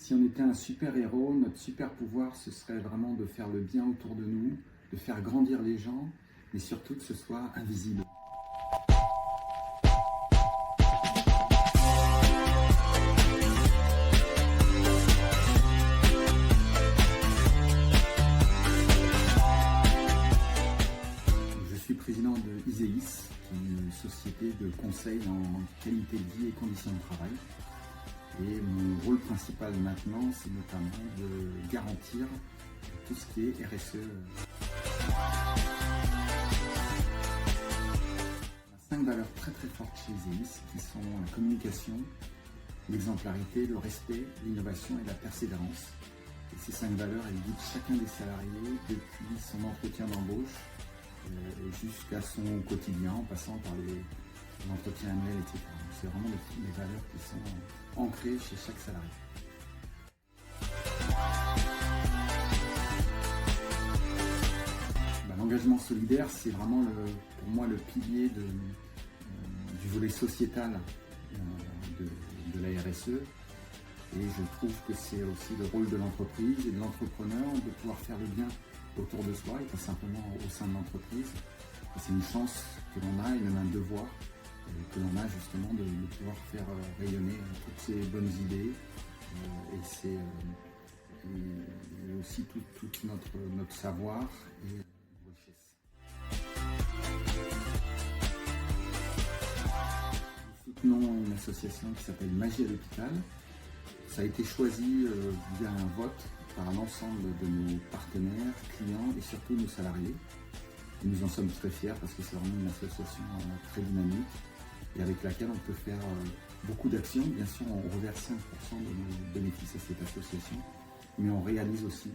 Si on était un super-héros, notre super-pouvoir, ce serait vraiment de faire le bien autour de nous, de faire grandir les gens, mais surtout que ce soit invisible. Je suis président de Iséis, une société de conseil en qualité de vie et conditions de travail. Et mon rôle principal maintenant, c'est notamment de garantir tout ce qui est RSE. On a 5 valeurs très fortes chez Iséis qui sont la communication, l'exemplarité, le respect, l'innovation et la persévérance. Et ces 5 valeurs, elles guident chacun des salariés depuis son entretien d'embauche jusqu'à son quotidien, en passant par l'entretien annuel, etc. C'est vraiment les valeurs qui sont ancrées chez chaque salarié. L'engagement solidaire, c'est vraiment pour moi le pilier du volet sociétal de la RSE. Et je trouve que c'est aussi le rôle de l'entreprise et de l'entrepreneur de pouvoir faire le bien autour de soi et pas simplement au sein de l'entreprise. C'est une chance que l'on a et même un devoir que l'on a justement de pouvoir faire rayonner toutes ces bonnes idées et aussi tout notre savoir et richesse. Nous soutenons une association qui s'appelle Magie à l'hôpital. Ça a été choisi via un vote par l'ensemble de nos partenaires, clients et surtout nos salariés. Et nous en sommes très fiers parce que c'est vraiment une association très dynamique et avec laquelle on peut faire beaucoup d'actions. Bien sûr, on reverse 5% de nos bénéfices à cette association, mais on réalise aussi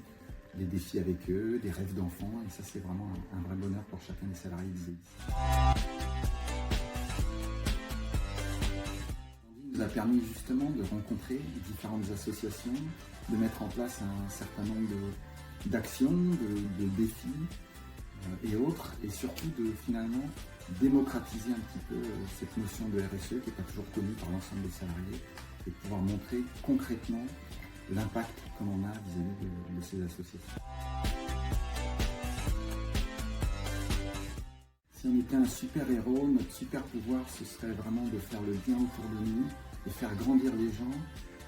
des défis avec eux, des rêves d'enfants, et ça c'est vraiment un vrai bonheur pour chacun des salariés d'Iséis. Nous a permis justement de rencontrer différentes associations, de mettre en place un certain nombre d'actions, de défis et autres, et surtout de finalement démocratiser un petit peu cette notion de RSE qui n'est pas toujours connue par l'ensemble des salariés, et de pouvoir montrer concrètement l'impact que l'on a vis-à-vis de ces associations. Si on était un super-héros, notre super-pouvoir, ce serait vraiment de faire le bien autour de nous, de faire grandir les gens,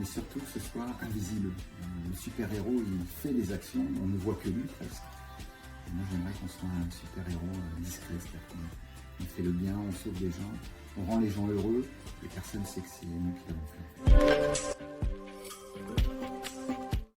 mais surtout que ce soit invisible. Le super-héros, il fait des actions, on ne voit que lui presque. Et moi, j'aimerais qu'on soit un super-héros discret, c'est-à-dire qu'on fait le bien, on sauve des gens, on rend les gens heureux, et personne ne sait que c'est nous qui l'avons fait.